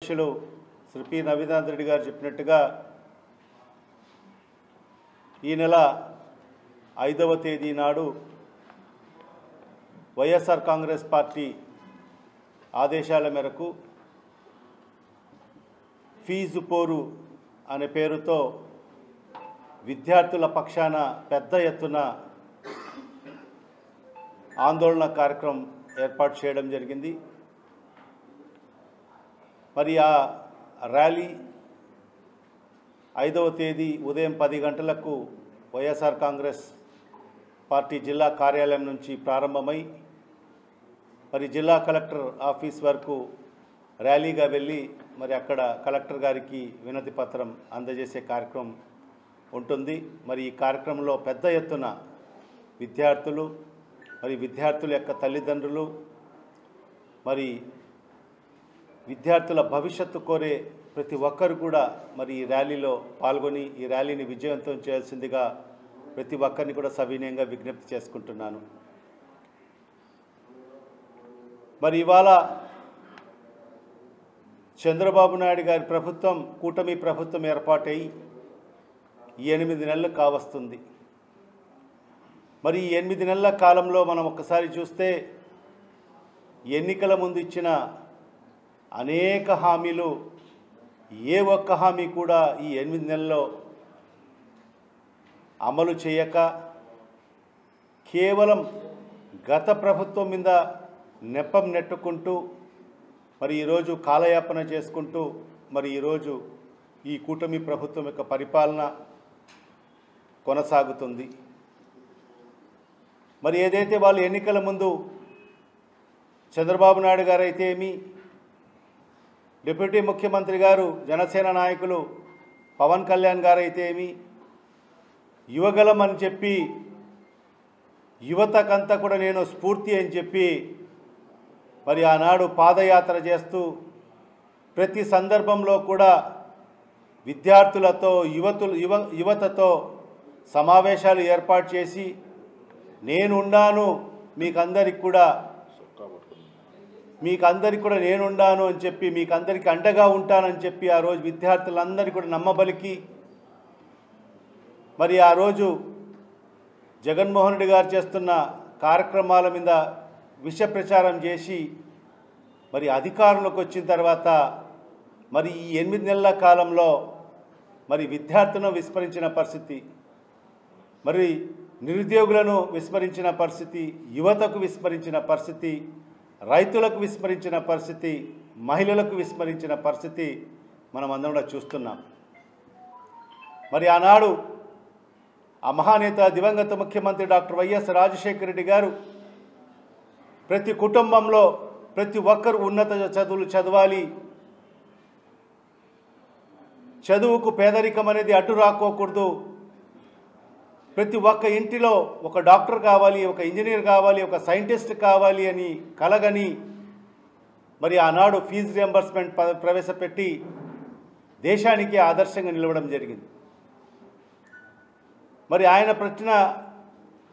అధ్యక్షులు శ్రీ పి నవీనాథ్ రెడ్డి గారు చెప్పినట్టుగా ఈ నెల 5వ తేదీ నాడు వైఎస్ఆర్ కాంగ్రెస్ పార్టీ ఆదేశాల మేరకు ఫీజు పోరు అనే పేరుతో విద్యార్థుల పక్షాన పెద్ద ఎత్తున ఆందోళన కార్యక్రమం ఏర్పాటు చేయడం జరిగింది. మరి ఆ ర్యాలీ 5వ తేదీ ఉదయం 10 గంటలకు వైఎస్ఆర్ కాంగ్రెస్ పార్టీ జిల్లా కార్యాలయం నుంచి ప్రారంభమై మరి జిల్లా కలెక్టర్ ఆఫీస్ వరకు ర్యాలీగా వెళ్ళి మరి అక్కడ కలెక్టర్ గారికి వినతి పత్రం అందజేసే కార్యక్రమం ఉంటుంది. మరి ఈ కార్యక్రమంలో పెద్ద ఎత్తున విద్యార్థులు మరి విద్యార్థుల యొక్క తల్లిదండ్రులు మరి విద్యార్థుల భవిష్యత్తు కోరే ప్రతి ఒక్కరు కూడా మరి ఈ ర్యాలీలో పాల్గొని ఈ ర్యాలీని విజయవంతం చేయాల్సిందిగా ప్రతి ఒక్కరిని కూడా సవినయంగా విజ్ఞప్తి చేసుకుంటున్నాను. మరి ఇవాళ చంద్రబాబు నాయుడు గారి ప్రభుత్వం కూటమి ప్రభుత్వం ఏర్పాటై 8 నెలలు కావస్తుంది. మరి ఈ 8 నెలల కాలంలో మనం ఒక్కసారి చూస్తే ఎన్నికల ముందు ఇచ్చిన అనేక హామీలు ఏ ఒక్క హామీ కూడా ఈ 8 నెలల్లో అమలు చేయక కేవలం గత ప్రభుత్వం మీద నెపం నెట్టుకుంటూ మరి ఈరోజు కాలయాపన చేసుకుంటూ మరి ఈరోజు ఈ కూటమి ప్రభుత్వం యొక్క పరిపాలన కొనసాగుతుంది. మరి ఏదైతే వాళ్ళు ఎన్నికల ముందు చంద్రబాబు నాయుడు గారు అయితే ఏమి, డిప్యూటీ ముఖ్యమంత్రి గారు జనసేన నాయకులు పవన్ కళ్యాణ్ గారు అయితే ఏమి, యువగలం అని చెప్పి యువతకంతా కూడా నేను స్ఫూర్తి అని చెప్పి మరి ఆనాడు పాదయాత్ర చేస్తూ ప్రతి సందర్భంలో కూడా విద్యార్థులతో యువతతో సమావేశాలు ఏర్పాటు చేసి నేనున్నాను మీకందరికి కూడా నేనున్నాను అని చెప్పి మీకందరికి అండగా ఉంటానని చెప్పి ఆ రోజు విద్యార్థులందరికీ కూడా నమ్మబలికి మరి ఆ రోజు జగన్మోహన్ రెడ్డి గారు చేస్తున్న కార్యక్రమాల మీద విష ప్రచారం చేసి మరి అధికారంలోకి వచ్చిన తర్వాత మరి ఈ 8 నెలల కాలంలో మరి విద్యార్థులను విస్మరించిన పరిస్థితి, మరి నిరుద్యోగులను విస్మరించిన పరిస్థితి, యువతకు విస్మరించిన పరిస్థితి, రైతులకు విస్మరించిన పరిస్థితి, మహిళలకు విస్మరించిన పరిస్థితి మనం అందరం కూడా చూస్తున్నాం. మరి ఆనాడు ఆ మహానేత దివంగత ముఖ్యమంత్రి డాక్టర్ వైఎస్ రాజశేఖర రెడ్డి గారు ప్రతి కుటుంబంలో ప్రతి ఒక్కరు ఉన్నత చదువులు చదవాలి, చదువుకు పేదరికం అనేది అడ్డు రాకోకూడదు, ప్రతి ఒక్క ఇంటిలో ఒక డాక్టర్ కావాలి, ఒక ఇంజనీర్ కావాలి, ఒక సైంటిస్ట్ కావాలి అని కలగని మరి ఆనాడు ఫీజు రియంబర్స్మెంట్ ప్రవేశపెట్టి దేశానికి ఆదర్శంగా నిలవడం జరిగింది. మరి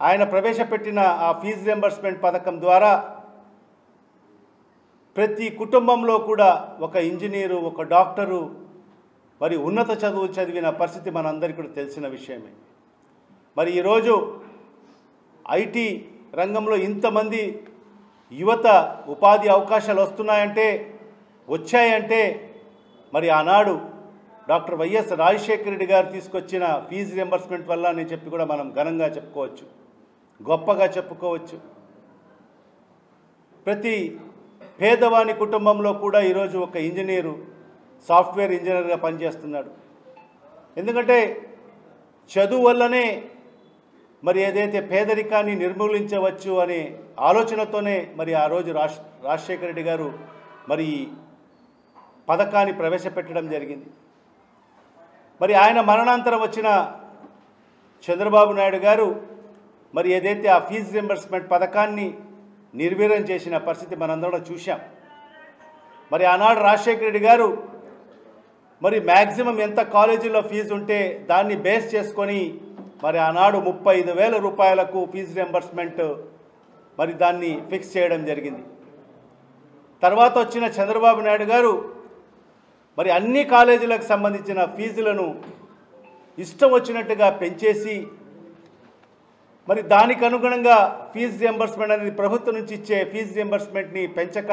ఆయన ప్రవేశపెట్టిన ఆ ఫీజు రియంబర్స్మెంట్ పథకం ద్వారా ప్రతి కుటుంబంలో కూడా ఒక ఇంజనీరు, ఒక డాక్టరు మరి ఉన్నత చదువు చదివిన పరిస్థితి మనందరికీ కూడా తెలిసిన విషయమే. మరి ఈరోజు ఐటీ రంగంలో ఇంతమంది యువత ఉపాధి అవకాశాలు వచ్చాయంటే మరి ఆనాడు డాక్టర్ వైఎస్ రాజశేఖర రెడ్డి గారు తీసుకొచ్చిన ఫీజు రియంబర్స్మెంట్ వల్ల అని చెప్పి కూడా మనం ఘనంగా చెప్పుకోవచ్చు, గొప్పగా చెప్పుకోవచ్చు. ప్రతి పేదవాని కుటుంబంలో కూడా ఈరోజు ఒక ఇంజనీరు, సాఫ్ట్వేర్ ఇంజనీర్గా పనిచేస్తున్నాడు. ఎందుకంటే చదువు వల్లనే మరి ఏదైతే పేదరికాన్ని నిర్మూలించవచ్చు అనే ఆలోచనతోనే మరి ఆ రోజు రాజశేఖర రెడ్డి గారు మరి పథకాన్ని ప్రవేశపెట్టడం జరిగింది. మరి ఆయన మరణాంతరం వచ్చిన చంద్రబాబు నాయుడు గారు మరి ఏదైతే ఆ ఫీజు రియంబర్స్మెంట్ పథకాన్ని నిర్వీర్యం చేసిన పరిస్థితి మనందరం చూశాం. మరి ఆనాడు రాజశేఖర రెడ్డి గారు మరి మ్యాక్సిమం ఎంత కాలేజీలో ఫీజు ఉంటే దాన్ని బేస్ చేసుకొని మరి ఆనాడు 35,000 రూపాయలకు ఫీజు రియంబర్స్మెంట్ మరి దాన్ని ఫిక్స్ చేయడం జరిగింది. తర్వాత వచ్చిన చంద్రబాబు నాయుడు గారు మరి అన్ని కాలేజీలకు సంబంధించిన ఫీజులను ఇష్టం వచ్చినట్టుగా పెంచేసి మరి దానికి అనుగుణంగా ఫీజు రియంబర్స్మెంట్ అనేది ప్రభుత్వం నుంచి ఇచ్చే ఫీజు రియంబర్స్మెంట్ని పెంచక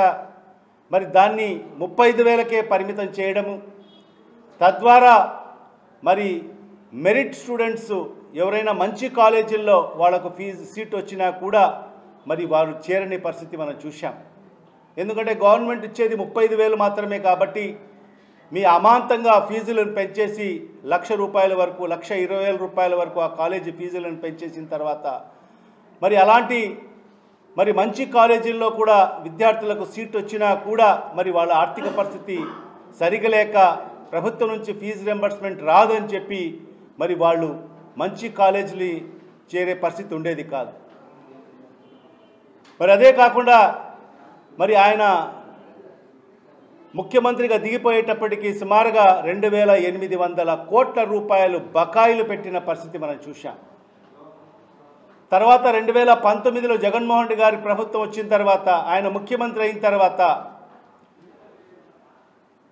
మరి దాన్ని 35,000కే పరిమితం చేయడము, తద్వారా మరి మెరిట్ స్టూడెంట్స్ ఎవరైనా మంచి కాలేజీల్లో వాళ్ళకు ఫీజు సీట్ వచ్చినా కూడా మరి వారు చేరని పరిస్థితి మనం చూశాం. ఎందుకంటే గవర్నమెంట్ ఇచ్చేది 35,000 మాత్రమే కాబట్టి మీ అమాంతంగా ఫీజులను పెంచేసి ₹1,00,000 వరకు ₹1,20,000 వరకు ఆ కాలేజీ ఫీజులను పెంచేసిన తర్వాత మరి అలాంటి మరి మంచి కాలేజీల్లో కూడా విద్యార్థులకు సీట్ వచ్చినా కూడా మరి వాళ్ళ ఆర్థిక పరిస్థితి సరిగలేక ప్రభుత్వం నుంచి ఫీజు రియంబర్స్మెంట్ రాదని చెప్పి మరి వాళ్ళు మంచి కాలేజీలు చేరే పరిస్థితి ఉండేది కాదు. మరి అదే కాకుండా మరి ఆయన ముఖ్యమంత్రిగా దిగిపోయేటప్పటికీ సుమారుగా 2,800 కోట్ల రూపాయలు బకాయిలు పెట్టిన పరిస్థితి మనం చూశాం. తర్వాత 2019లో జగన్మోహన్ రెడ్డి గారి ప్రభుత్వం వచ్చిన తర్వాత ఆయన ముఖ్యమంత్రి అయిన తర్వాత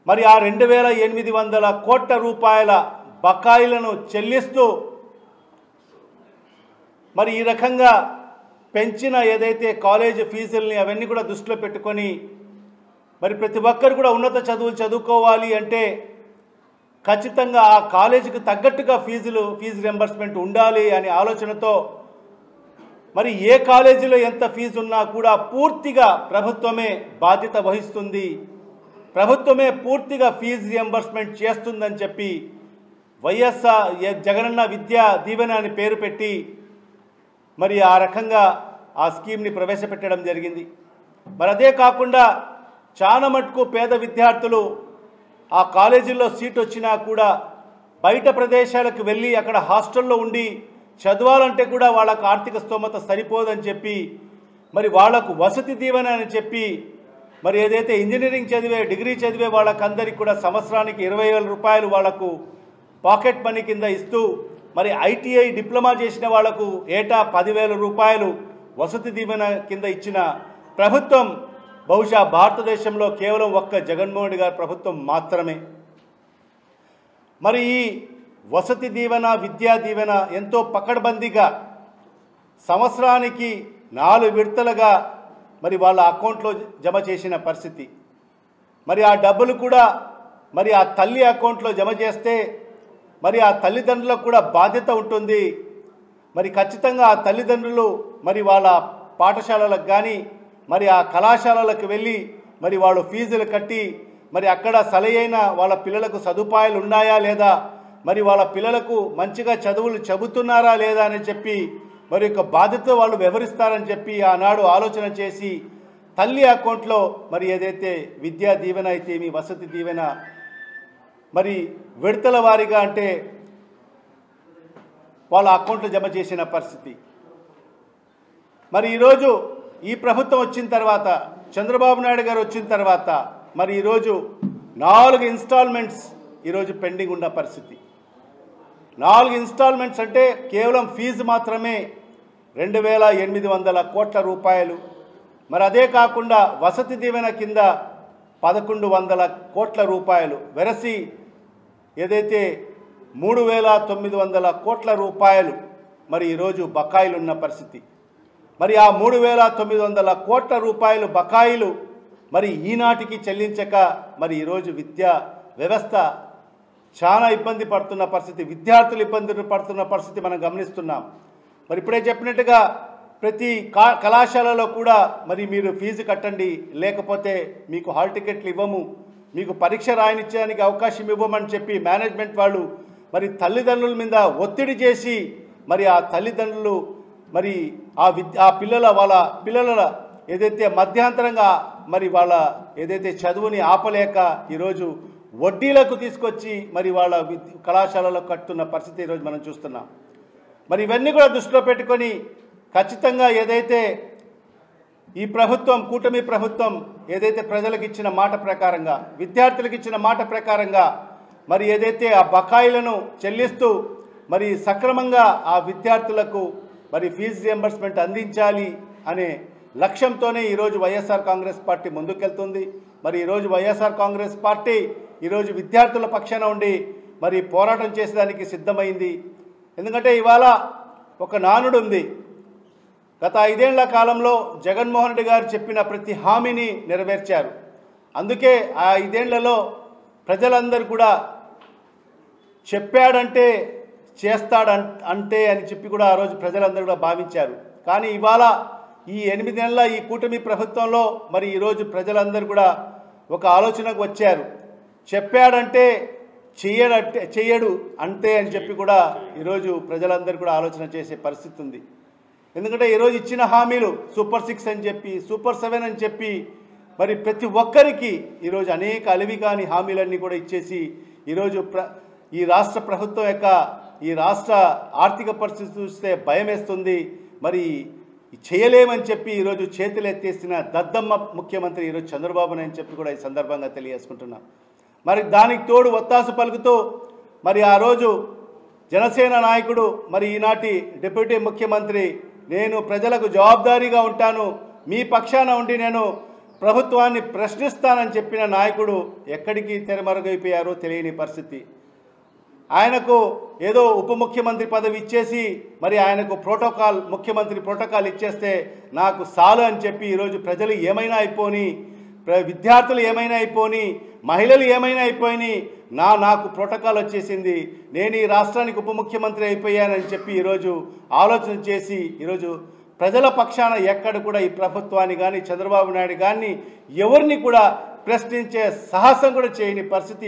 మరి ఆ 2,800 కోట్ల రూపాయల బకాయిలను చెల్లిస్తూ మరి ఈ రకంగా పెంచిన ఏదైతే కాలేజ్ ఫీజుల్ని అవన్నీ కూడా దృష్టిలో పెట్టుకొని మరి ప్రతి ఒక్కరు కూడా ఉన్నత చదువులు చదువుకోవాలి అంటే ఖచ్చితంగా ఆ కాలేజీకి తగ్గట్టుగా ఫీజు రియంబర్స్మెంట్ ఉండాలి అనే ఆలోచనతో మరి ఏ కాలేజీలో ఎంత ఫీజు ఉన్నా కూడా పూర్తిగా ప్రభుత్వమే బాధ్యత వహిస్తుంది, ప్రభుత్వమే పూర్తిగా ఫీజు రియంబర్స్మెంట్ చేస్తుందని చెప్పి వైఎస్ఆర్ జగనన్న విద్యా దీవెన అని పేరు పెట్టి మరి ఆ రకంగా ఆ స్కీమ్ని ప్రవేశపెట్టడం జరిగింది. మరి అదే కాకుండా చాలా మటుకు పేద విద్యార్థులు ఆ కాలేజీల్లో సీట్ వచ్చినా కూడా బయట ప్రదేశాలకు వెళ్ళి అక్కడ హాస్టల్లో ఉండి చదవాలంటే కూడా వాళ్ళకు ఆర్థిక స్తోమత సరిపోదని చెప్పి మరి వాళ్లకు వసతి దీవెన అని చెప్పి మరి ఏదైతే ఇంజనీరింగ్ చదివే డిగ్రీ చదివే వాళ్ళకందరికీ కూడా సంవత్సరానికి 20,000 రూపాయలు వాళ్లకు పాకెట్ మనీ కింద ఇస్తూ మరి ఐటీఐ డిప్లొమా చేసిన వాళ్లకు ఏటా 10,000 రూపాయలు వసతి దీవెన కింద ఇచ్చిన ప్రభుత్వం బహుశా భారతదేశంలో కేవలం ఒక్క జగన్మోహన్ రెడ్డి గారి ప్రభుత్వం మాత్రమే. మరి ఈ వసతి దీవెన విద్యా దీవెన ఎంతో పకడ్బందీగా సంవత్సరానికి 4 విడతలుగా మరి వాళ్ళ అకౌంట్లో జమ చేసిన పరిస్థితి. మరి ఆ డబ్బులు కూడా మరి ఆ తల్లి అకౌంట్లో జమ చేస్తే మరి ఆ తల్లిదండ్రులకు కూడా బాధ్యత ఉంటుంది. మరి ఖచ్చితంగా ఆ తల్లిదండ్రులు మరి వాళ్ళ పాఠశాలలకు కానీ మరి ఆ కళాశాలలకు వెళ్ళి మరి వాళ్ళు ఫీజులు కట్టి మరి అక్కడ సరైన వాళ్ళ పిల్లలకు సదుపాయాలు ఉన్నాయా లేదా, మరి వాళ్ళ పిల్లలకు మంచిగా చదువులు చెబుతున్నారా లేదా అని చెప్పి మరి యొక్క బాధ్యత వాళ్ళు వివరిస్తారని చెప్పి ఆనాడు ఆలోచన చేసి తల్లి అకౌంట్లో మరి ఏదైతే విద్యా దీవెన అయితే మీ వసతి దీవెన మరి విడతల వారీగా అంటే వాళ్ళ అకౌంట్లో జమ చేసిన పరిస్థితి. మరి ఈరోజు ఈ ప్రభుత్వం వచ్చిన తర్వాత చంద్రబాబు నాయుడు గారు వచ్చిన తర్వాత మరి ఈరోజు 4 ఇన్స్టాల్మెంట్స్ ఈరోజు పెండింగ్ ఉన్న పరిస్థితి. 4 ఇన్స్టాల్మెంట్స్ అంటే కేవలం ఫీజు మాత్రమే 2,800 కోట్ల రూపాయలు. మరి అదే కాకుండా వసతి దీవెన కింద 1,100 కోట్ల రూపాయలు వెరసి ఏదైతే 3,900 కోట్ల రూపాయలు మరి ఈరోజు బకాయిలు ఉన్న పరిస్థితి. మరి ఆ 3,900 కోట్ల రూపాయలు బకాయిలు మరి ఈనాటికి చెల్లించక మరి ఈరోజు విద్యా వ్యవస్థ చాలా ఇబ్బంది పడుతున్న పరిస్థితి, విద్యార్థులు ఇబ్బంది పడుతున్న పరిస్థితి మనం గమనిస్తున్నాం. మరి ఇప్పుడే చెప్పినట్టుగా ప్రతి కళాశాలలో కూడా మరి మీరు ఫీజు కట్టండి, లేకపోతే మీకు హాల్ టికెట్లు ఇవ్వము, మీకు పరీక్ష రాయనిచ్చడానికి అవకాశం ఇవ్వమని చెప్పి మేనేజ్మెంట్ వాళ్ళు మరి తల్లిదండ్రుల మీద ఒత్తిడి చేసి మరి ఆ తల్లిదండ్రులు మరి ఆ వాళ్ళ పిల్లల ఏదైతే మధ్యాంతరంగా మరి వాళ్ళ ఏదైతే చదువుని ఆపలేక ఈరోజు వడ్డీలకు తీసుకొచ్చి మరి వాళ్ళ కళాశాలలో కట్టున్న పరిస్థితి ఈరోజు మనం చూస్తున్నాం. మరి ఇవన్నీ కూడా దృష్టిలో పెట్టుకొని ఖచ్చితంగా ఏదైతే ఈ ప్రభుత్వం కూటమి ప్రభుత్వం ఏదైతే ప్రజలకు ఇచ్చిన మాట ప్రకారంగా విద్యార్థులకు ఇచ్చిన మాట ప్రకారంగా మరి ఏదైతే ఆ బకాయిలను చెల్లిస్తూ మరి సక్రమంగా ఆ విద్యార్థులకు మరి ఫీజు రియంబర్స్మెంట్ అందించాలి అనే లక్ష్యంతోనే ఈరోజు వైఎస్ఆర్ కాంగ్రెస్ పార్టీ ముందుకెళ్తుంది. మరి ఈరోజు వైఎస్ఆర్ కాంగ్రెస్ పార్టీ ఈరోజు విద్యార్థుల పక్షాన ఉండి మరి పోరాటం చేసేదానికి సిద్ధమైంది. ఎందుకంటే ఇవాళ ఒక నానుడు ఉంది. గత 5 ఏళ్ల కాలంలో జగన్మోహన్ రెడ్డి గారు చెప్పిన ప్రతి హామీని నెరవేర్చారు. అందుకే ఆ 5 ఏళ్లలో ప్రజలందరూ కూడా చెప్పాడంటే చేస్తాడంటే అని చెప్పి కూడా ఆ రోజు ప్రజలందరూ కూడా భావించారు. కానీ ఇవాళ ఈ 8 నెలల ఈ కూటమి ప్రభుత్వంలో మరి ఈరోజు ప్రజలందరూ కూడా ఒక ఆలోచనకు వచ్చారు. చెప్పాడంటే చెయ్యడు అంతే అని చెప్పి కూడా ఈరోజు ప్రజలందరూ కూడా ఆలోచన చేసే పరిస్థితి ఉంది. ఎందుకంటే ఈరోజు ఇచ్చిన హామీలు సూపర్ 6 అని చెప్పి సూపర్ 7 అని చెప్పి మరి ప్రతి ఒక్కరికి ఈరోజు అనేక అలివి కాని హామీలన్నీ కూడా ఇచ్చేసి ఈరోజు ఈ రాష్ట్ర ప్రభుత్వం యొక్క ఈ రాష్ట్ర ఆర్థిక పరిస్థితి చూస్తే భయం వేస్తుంది. మరి చేయలేమని చెప్పి ఈరోజు చేతులు ఎత్తేసిన దద్దమ్మ ముఖ్యమంత్రి ఈరోజు చంద్రబాబు నాయుడు చెప్పి కూడా ఈ సందర్భంగా తెలియజేసుకుంటున్నాం. మరి దానికి తోడు ఒత్తాసు పలుకుతూ మరి ఆ రోజు జనసేన నాయకుడు మరి ఈనాటి డిప్యూటీ ముఖ్యమంత్రి నేను ప్రజలకు జవాబుదారీగా ఉంటాను, మీ పక్షాన ఉండి నేను ప్రభుత్వాన్ని ప్రశ్నిస్తానని చెప్పిన నాయకుడు ఎక్కడికి తెరమరుగైపోయారో తెలియని పరిస్థితి. ఆయనకు ఏదో ఉప ముఖ్యమంత్రి పదవి ఇచ్చేసి మరి ఆయనకు ముఖ్యమంత్రి ప్రోటోకాల్ ఇచ్చేస్తే నాకు చాలు అని చెప్పి ఈరోజు ప్రజలు ఏమైనా అయిపోని, విద్యార్థులు ఏమైనా అయిపోని, మహిళలు ఏమైనా అయిపోయి నాకు ప్రోటోకాల్ వచ్చేసింది, నేను ఈ రాష్ట్రానికి ఉప ముఖ్యమంత్రి అయిపోయానని చెప్పి ఈరోజు ఆలోచన చేసి ఈరోజు ప్రజల పక్షాన ఎక్కడ కూడా ఈ ప్రభుత్వాన్ని కానీ చంద్రబాబు నాయుడు కానీ ఎవరిని కూడా ప్రశ్నించే సాహసం కూడా చేయని పరిస్థితి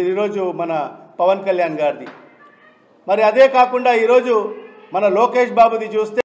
ఈరోజు మన పవన్ కళ్యాణ్ గారిది. మరి అదే కాకుండా ఈరోజు మన లోకేష్ బాబుది చూస్తే